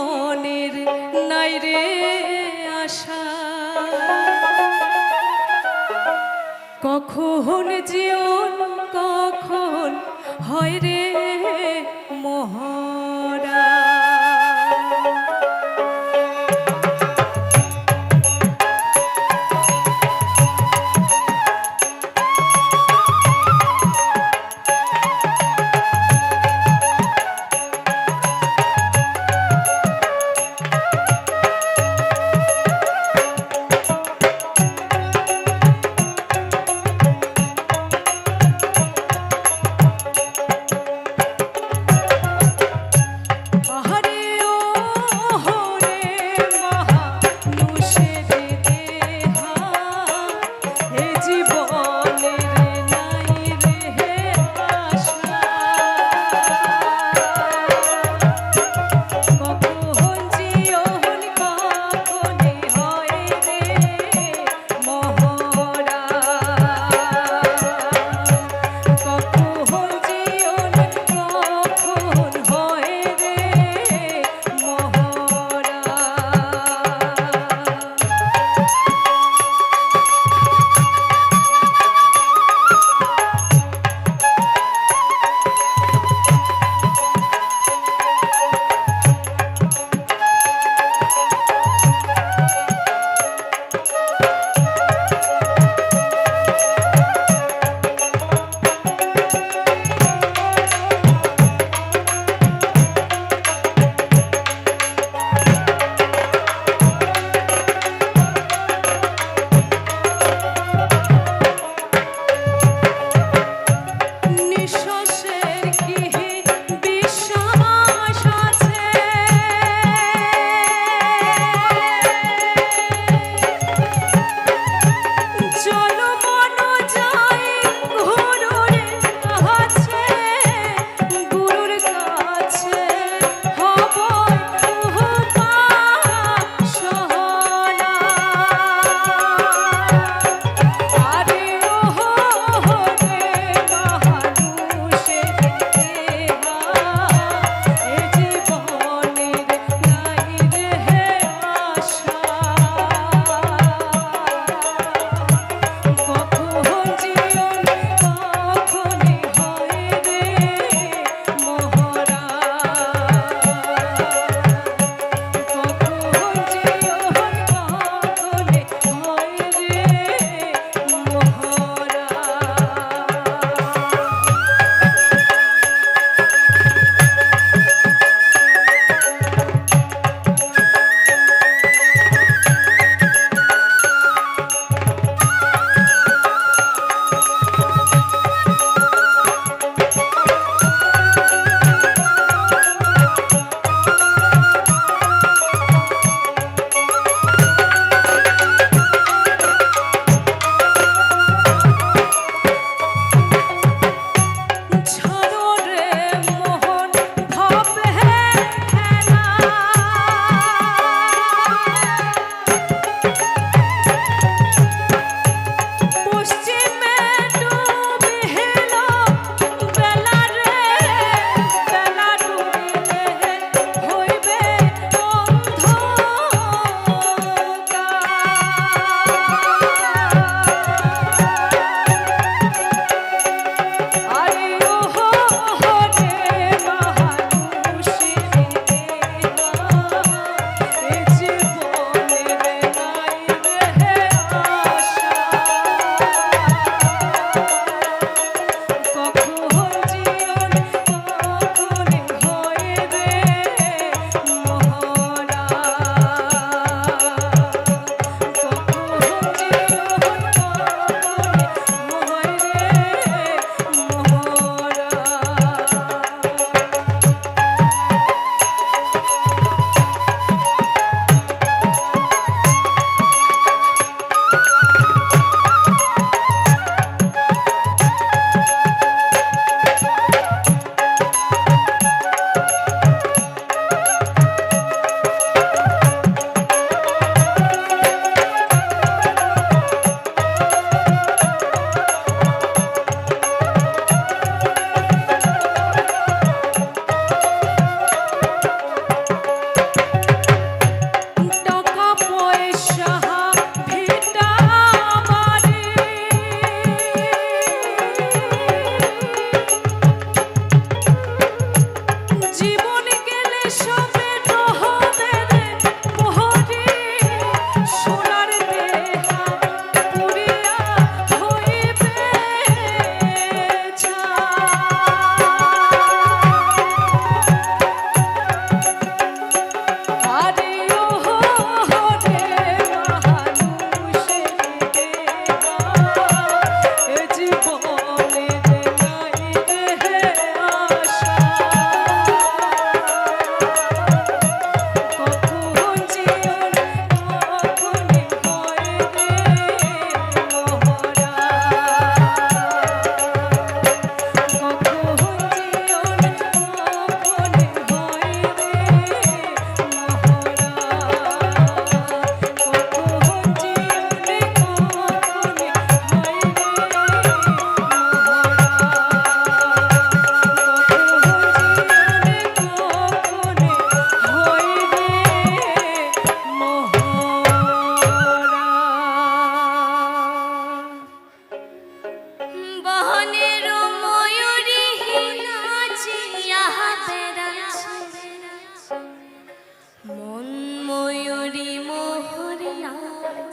জীবনের নাই রে আশা, কখন জীবন কখন হয় রে মহরা।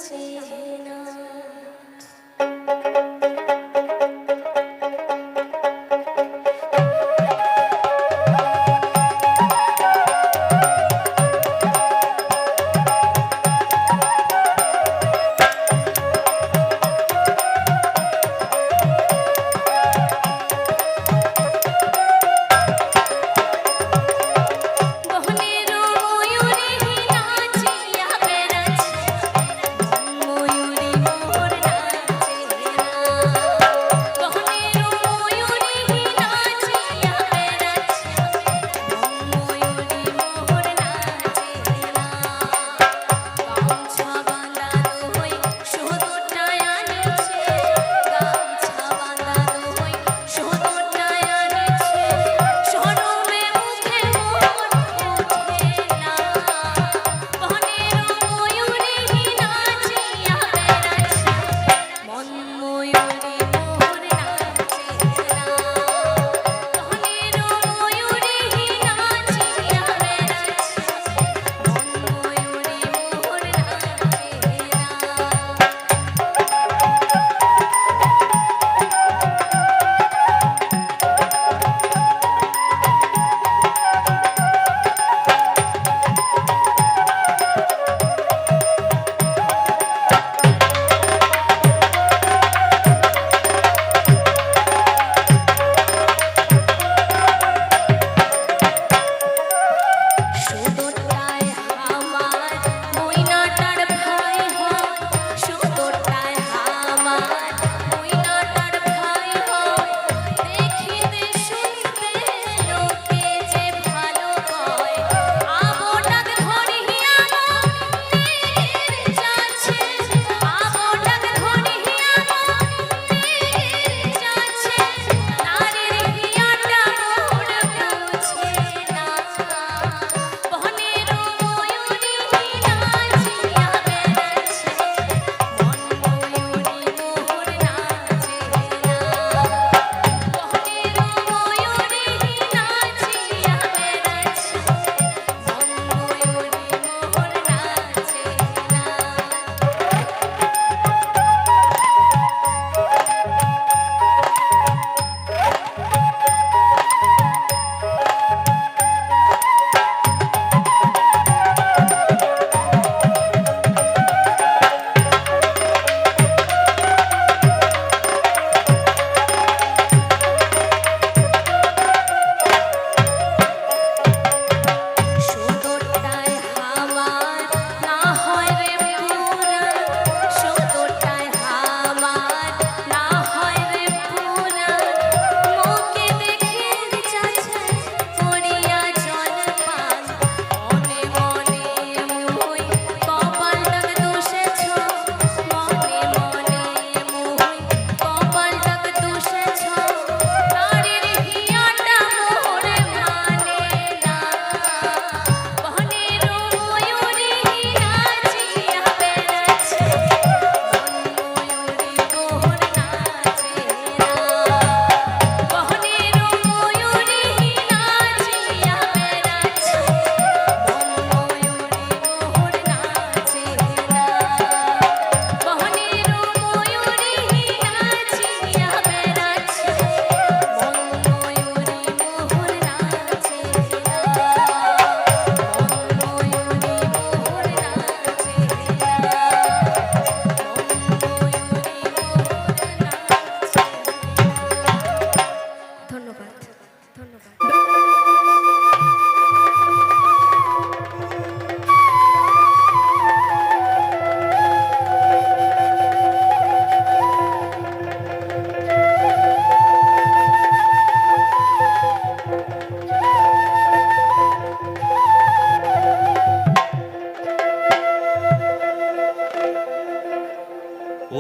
চেনা।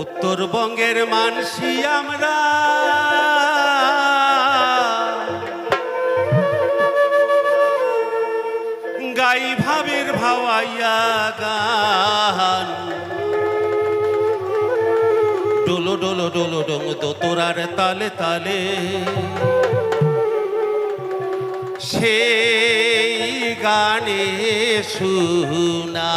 উত্তরবঙ্গের মানসি আমরা, গাই ভাবের ভাওয়াইয়া গান। ডোলো ডোলো ডোলো ডোং দোতরার তালে তালে, সেই গানে শুনা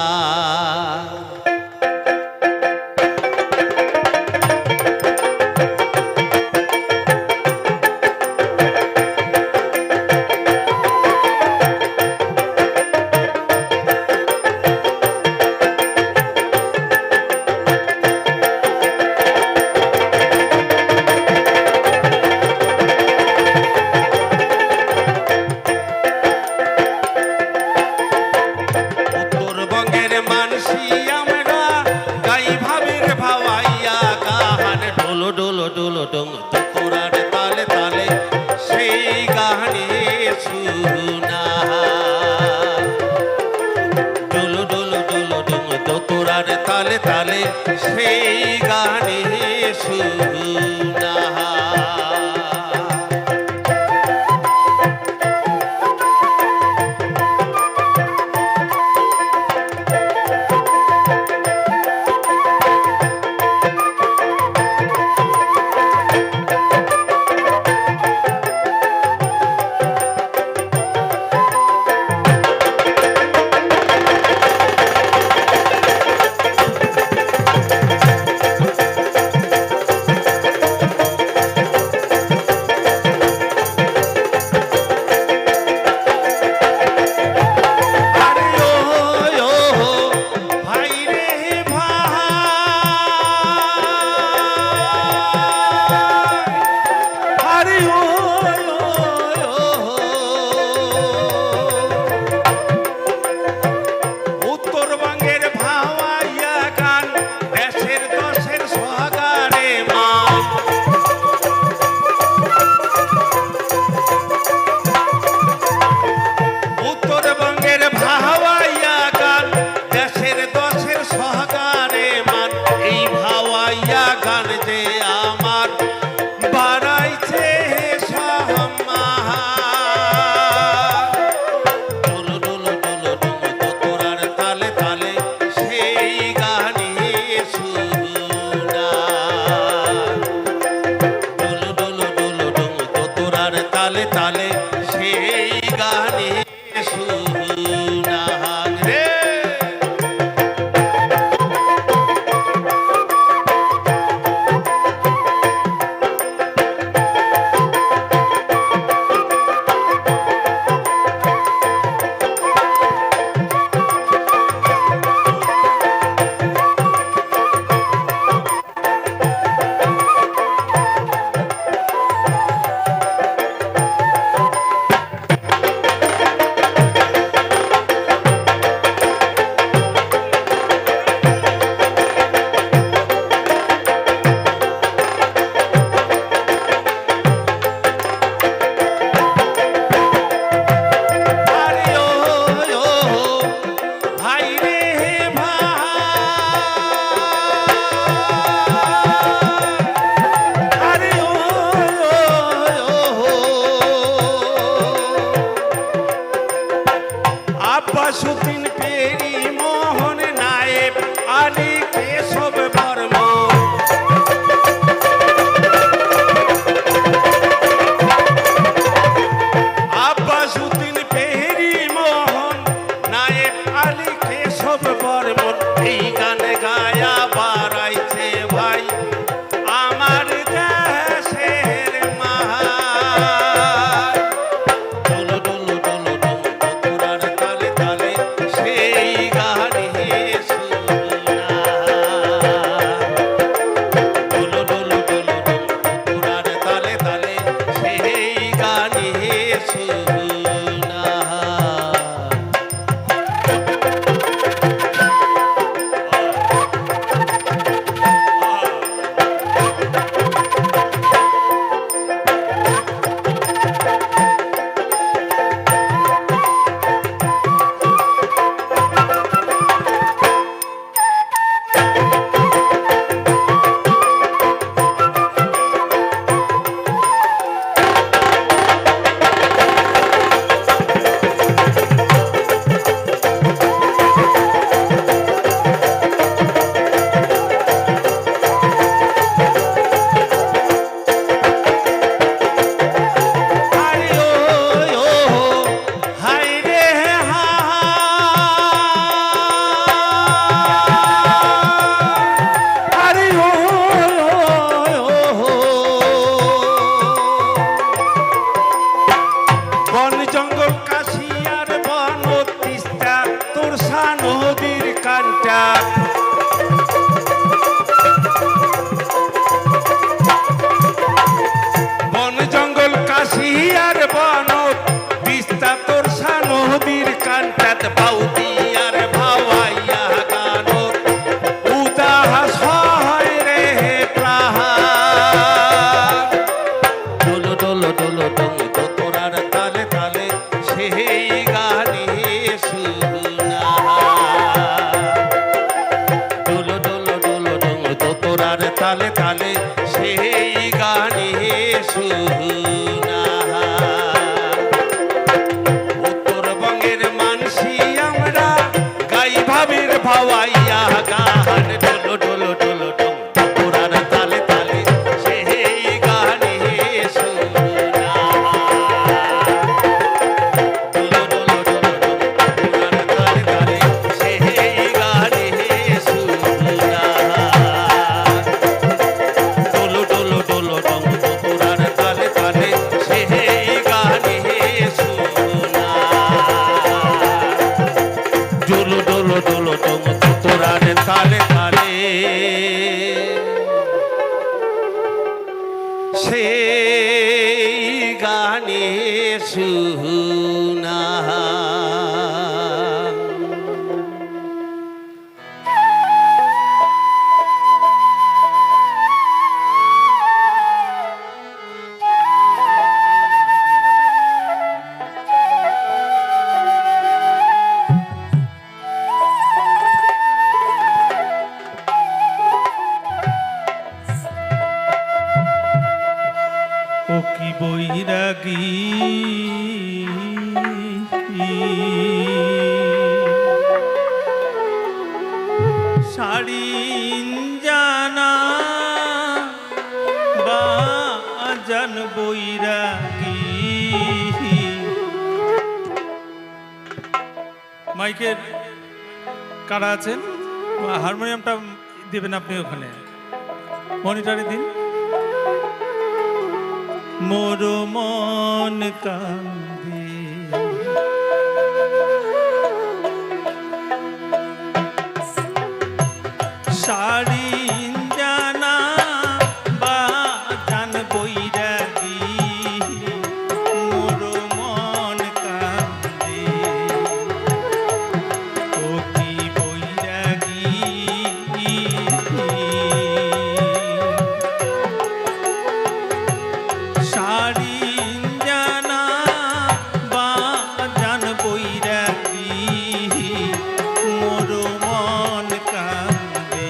ডোলো ডং তোরার তালে তালে সেই গানে শুনা ডোলো ডোলো ডোলো ডং তোরার তালে তালে সেই গানে শুনা তালে তালে সেই গানে সুনাং রে আব্বাসুদ্দিন পেরি মোহন নায়েব আলী কেশব বর্মন আব্বাসুদ্দিন পেরি মোহন নায়েব আলী কেশব বর্মন এই গান গায়া বাড়াইছে ভাই আমার দেশের মাহা বন জঙ্গল কাশিয়ার বনত বিস্তা তোর নদীর কান্টাত বাউদিয়ার ভাওয়াইয়া গানত উদাস হয় রে প্রাণ ভাওয়াইয়া গান ডোলো ডোলো ডোলো ডোম তোরার তালে তালে সেই গানে সুনা ডোলো ডোলো ডোলো ডোম তোরার তালে তালে সেই গানে সুনা ডোলো ডোলো ডোলো ডোম তোরার তালে তালে সেই গানে সুনা ডোলো ডোলো ডোলো ডোম তোরার তালে তালে সেই গানে সুনা ও কি বৈরাগী শাড়ি জানা বা জান বৈরাগী মাইকের কারা আছেন হারমোনিয়ামটা দেবেন আপনি ওখানে মনিটরে দিন মোর মন কান্দে শাড়ি জানা বা জান বৈরাগী মোর মন কান্দে ও কি বৈরাগী শাড়ি জানা বা জান বৈরাগী মোর মন কান্দে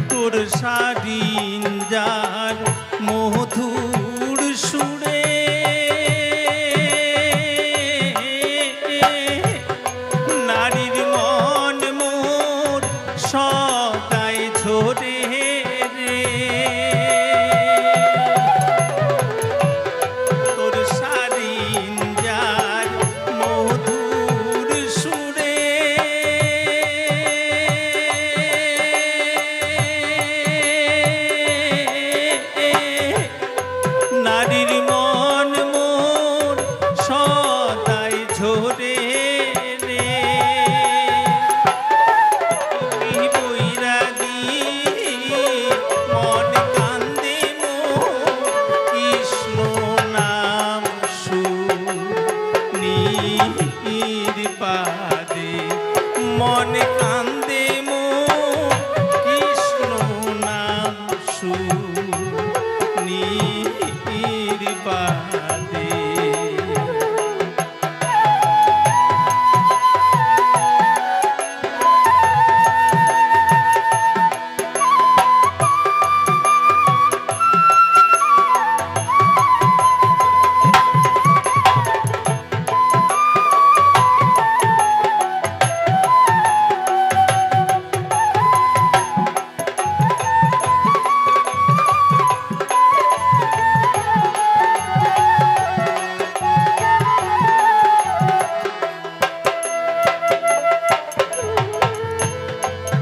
তোর শাড়ি যার মধুর সুরে নারীর মন মোর সদাই ঝরে রে তোর শাড়ি যার মধুর সুরে নারীর মন মোর সদাই ঝরে রে এই বৈরাগী মন কান্দে মোর কৃষ্ণ নাম সুনীর পাদে মন কান্দে মোর কৃষ্ণ নাম সুনীর পাদে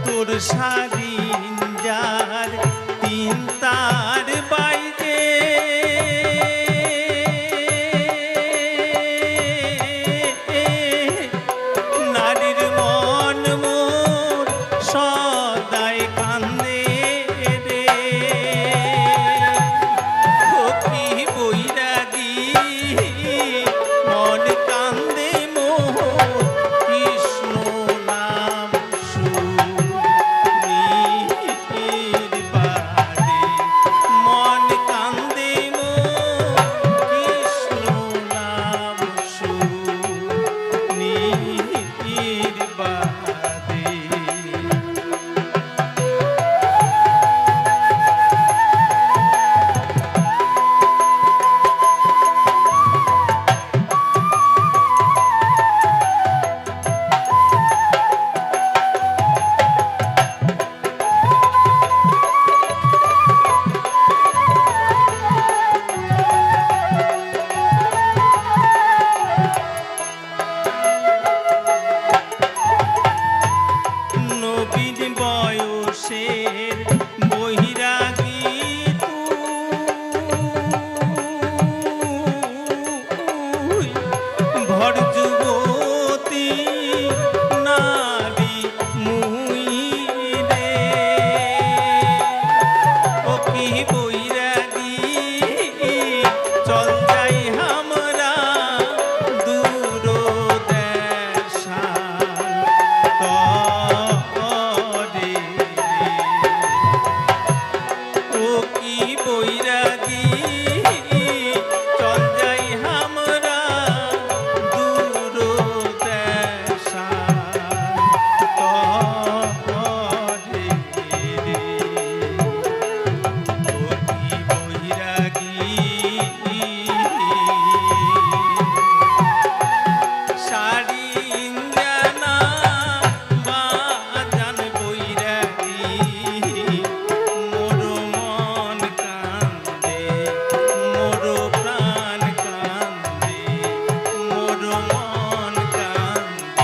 তোর শাড়ি যার তিন তার বাইরে নারীর মন মোর সদাই কান্দে রে ও কি বৈরাগী মন কান্দে মোর কৃষ্ণ তরে ও কি বৈরাগী চল যাই আমরা দূর দেশা তরে ও কি বৈরাগী শাড়ি জানা বাজান বৈরাগী মোর মন কান্দে মোর প্রাণ কান্দে মোর মন কান্দে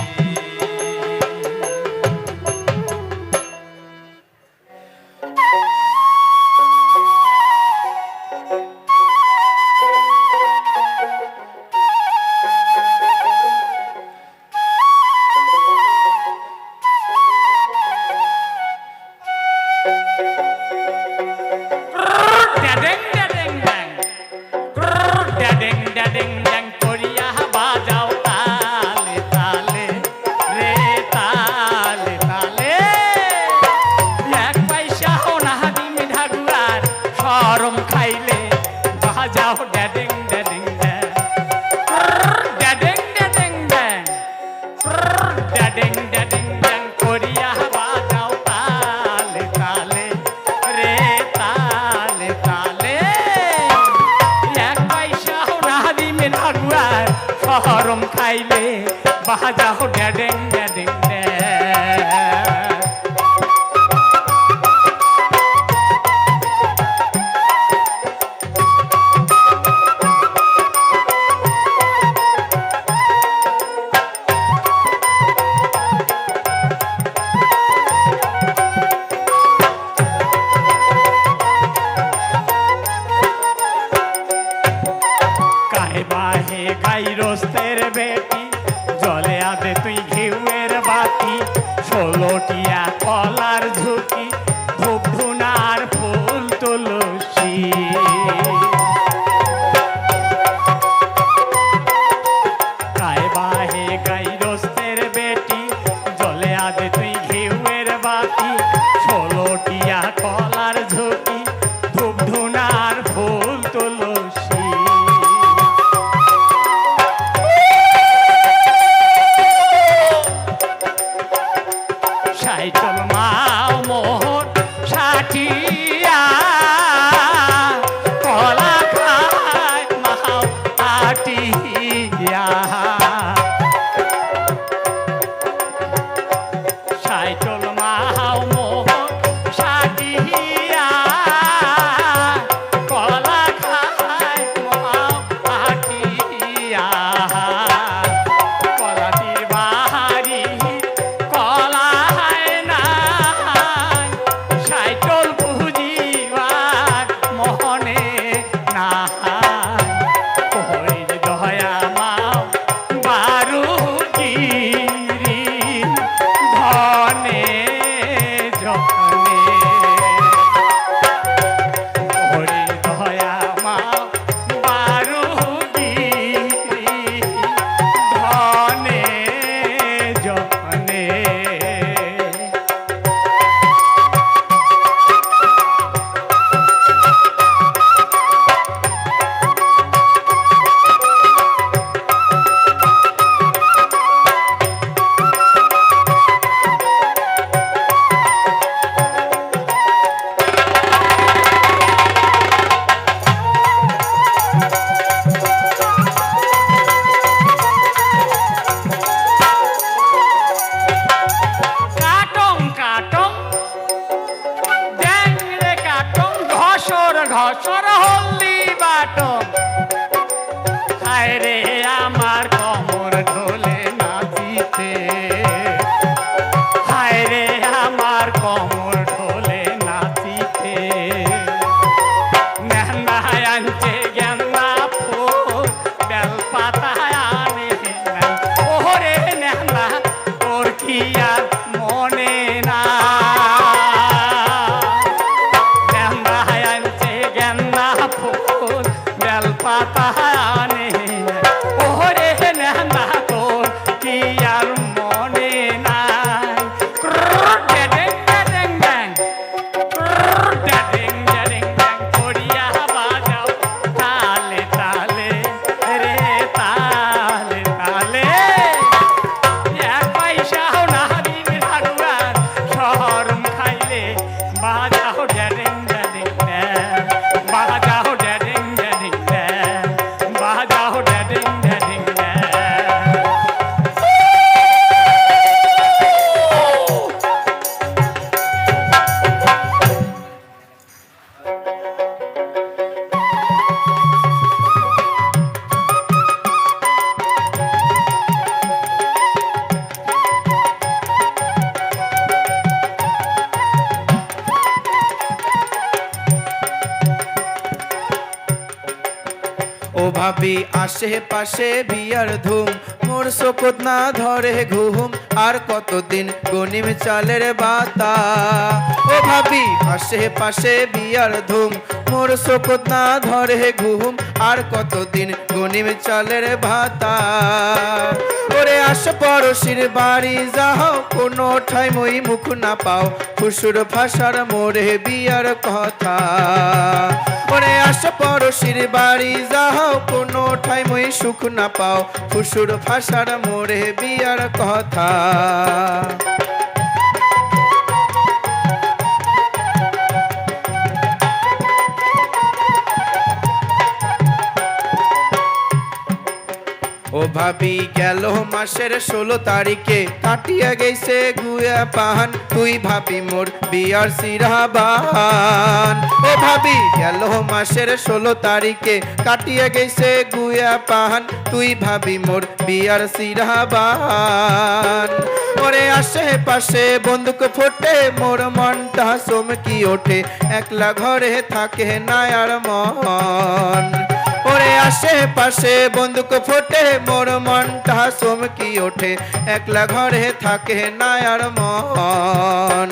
ড্যাডিং ড্যাডিং ড্যাং ড্যাডিং ড্যাডিং ড্যাং করিয়া বাজাও তালে তালে রে তালে তালে এক পয়সাও না দিম ঢাকুয়ার শরম খাইলে বাজাও ড্যাডিং ড্যাডিং ড্যাং ড্যাডিং ড্যাডিং ড্যাং ড্যাডিং ড্যাডিং ড্যাং করিয়া বাজাও তালে তালে রে তালে তালে এক পয়সাও না দিমে ঢাকুয়ার শরম খাইলে বাজাও ড্যাডিং ড্যাডিং ড্যাং কাহে বাহে গাই রোস্তের বেটি জলে আদে তুই ঘিউয়ের বাতি 16টিয়া কলার ঝুঁকি ধূপ ধুনার ফুল তুলসী কাহে বাহে গাই রোস্তের বেটি জলে আদে তুই ঘিউয়ের বাতি 16টিয়া কলার ঝুঁকি ধূপ ধুনার ফুল তুলসী সাইকেল মাও মোহর ষাটিয়া কলা খায় মাও আটিয়া সাইকেল মাও মোহর ষাটিয়া কলা খায় মাও আটিয়া কলাটির বাহারি কলা হয় না সাইকেল বুঝিবার মনে না হরির দয়া মাও বারুগিরি ধনে যখনে হরির দয়া মাও বারুগিরি ধনে যখনে কাটং কাটং ড্যাং রে কাটং ঘসর ঘসর হল্লি বাটং হায় রে আমার কমর ঢোলে নাচিতে হায় রে আমার কমর ঢোলে নাচিতে নেহনা আনছে গেন্দা ফুল বেল পাতা আনে নাই ওরে নেহনা তোর কি আর মনে না গেন্দা আনছে গেন্দা ফুল বেল পাতা আনে ওরে নেহনা তোর কি আর মনে ভাবি আশেপাশে বিয়ার ধুম, মোর চকুত না ধরে ঘুম, আর কতদিন গনিম চালের বাতা। ও ভাবি আশেপাশে বিয়ার ধুম, মোর চকুত না ধরে ঘুম, আর কতদিন গনিম চালের ভাতা। ওরে আশপাড়শির বাড়ি যাও, কোনো ঠাই মই মুখ না পাও, ফুসুর ফাঁসার মোরে বিয়ার কথা। ওরে আশপাড়শির বাড়ি যাও, কোনো ঠাই মই সুখ না পাও, ফুসুর ফাঁসার মোরে বিয়ার কথা। ও ভাবি গেল মাসের 16 তারিখে, কাটিয়া গেছে গুয়া পাহান, তুই ভাবি মোর বিয়ার সিরাবান। ও ভাবি গেল মাসের 16 তারিখে, কাটিয়া গেছে গুয়া পাহান, তুই ভাবি মোর বিয়ার সিরাবান। ওরে আশেপাশে বন্দুক ফোটে, মোর মনটা চমকি ওঠে, একলা ঘরে থাকে না আর মন। ওরে আশেপাশে বন্দুক ফোটে, মোর মনটা চমকি ওঠে, একলা ঘরে থাকে না আর মন।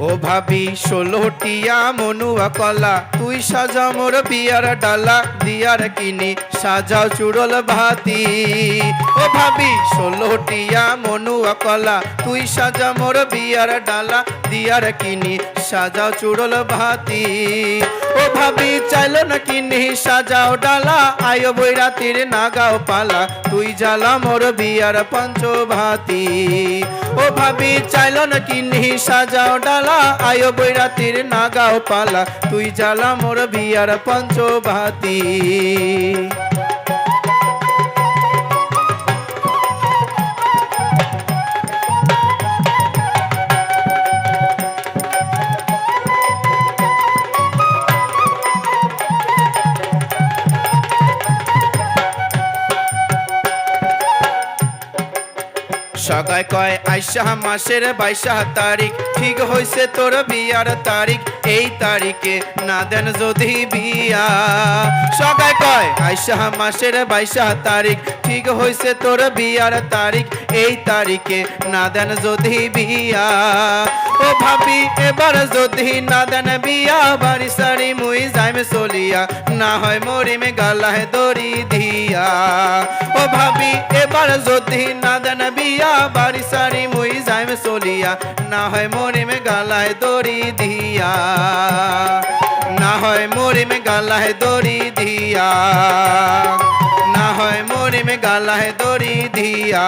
ও ভাবি 16টিয়া মনুয়া কলা, তুই সাজা মোর বিয়ার ডালা, দিয়ার কিনি সাজাও চুড়ল ভাতি। ও ভাবি 16টিয়া মনুয়া কলা, তুই সাজা মোর বিয়ার ডালা, দিয়ার কিনি সাজাও চুড়ল ভাতি। ও ভাবি চাইল না কিনি সাজাও ডালা, আয়ো বৈরাতির নাগাও পালা, তুই জ্বালা মোর বিয়ার পঞ্চভাতি। ও ভাবি চাইল না কিনি সাজাও ডালা, আয়ো বৈরাতির নাগাও পালা, তুই জ্বালা মোর বিয়ার পঞ্চভাতি। সগাই কয় আইসা মাসের 22 তারিখ, ঠিক হইছে তোর বিয়ার তারিখ, এই তারিখে না দেন যদি বিয়া। সগাই কয় আইসা মাসের 22 তারিখ, ঠিক হইছে তোর বিয়ার তারিখ, এই তারিখে না দেন যদি বিয়া। ও ভাবি এবার যদি না দেন বিয়া, বাড়ি সারি মুই যাইমে চলিয়া, না হয় মরিমে গালায় দড়ি দিয়া। ও ভাবি এবার যদি না দেন বিয়া, বাড়ি সারি মুই যাইমে চলিয়া, না হয় মরিমে গালায় দড়ি দিয়া, না হয় মরিমে গালায় দড়ি দিয়া, না হয় মরিমে গালায় দড়ি দিয়া,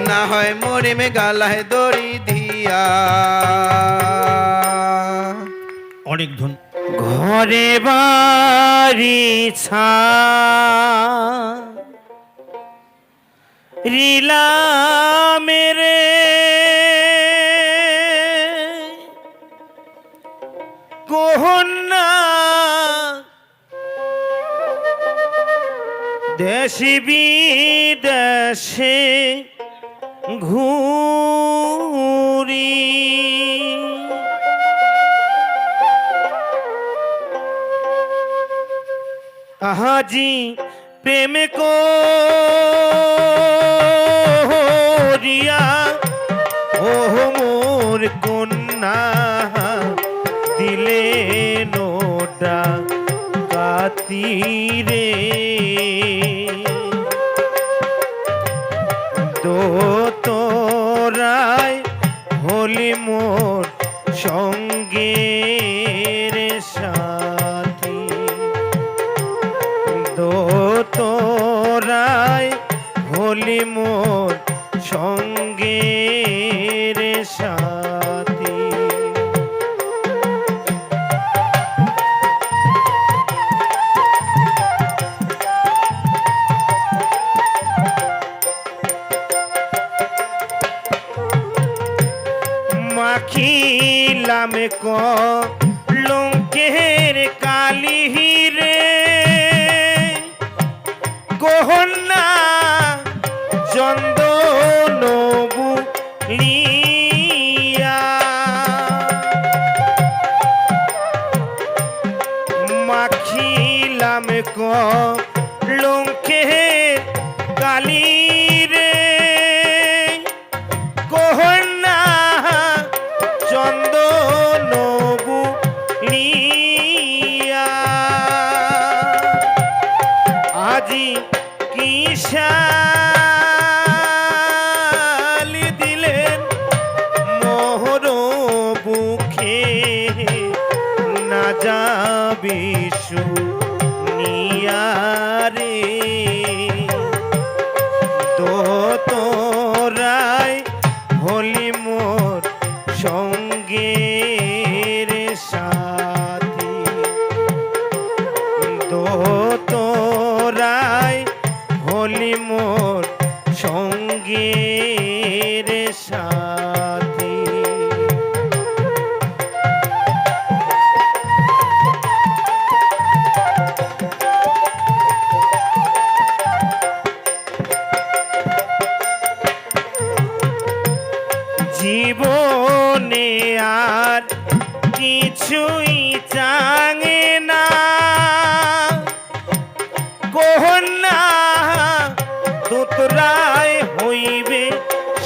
না হয় মরিমে গালায় দড়ি দিয়া। অনেক ধন ঘরে বাড়ি ছা রিলা মেরে, কোহন্না দেশে বিদেশে ঘুরি, আজি প্রেম করিয়া ও মোর কন্যা দিলে নোটা কাতিরে, দো তোরাই হলি মোর সঙ্গে রে সাথী, দো তোরাই হলি মোর সঙ্গে রে সাথী। মাখিলা মাখিলাম কলঙ্কের কালি রে গহনা চন্দন বুলিয়া মাখিলাম কলঙ্কের কালি রে গহনা চন্দন বুলিয়া আজি কি শালি দিলেন মোহর বুকে না যাবি শুনিয়ারে তো তোরাই হলি মোর সঙ্গের সাথী তো তোরাই হলি মোর সঙ্গের সাথী জীবনে আর কিছুই চাঙে না গহনা তোতরায় হইবে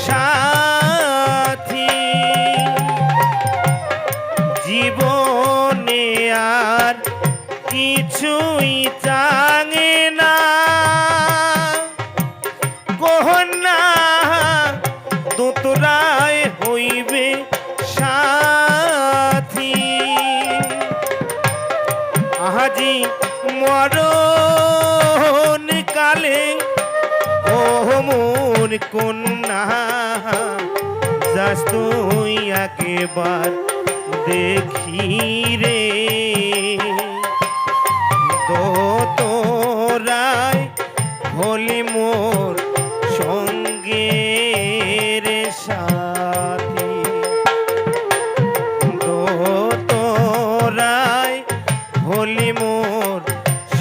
সাথী জীবনে আর কিছুই চাঙে না গহনা তোতরায় হইবে সাথী আজি মরণ কালে ও মোর কন্যা যাস তুই একবার দেখি রে তো তোরাই হলি মোর সঙ্গের সাথী তো তোরাই হলি মোর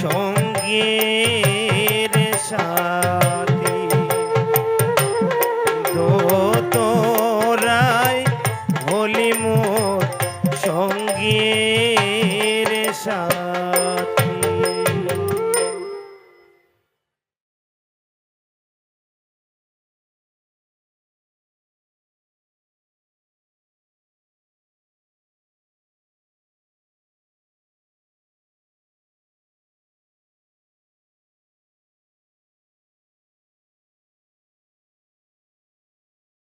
সঙ্গের সাথী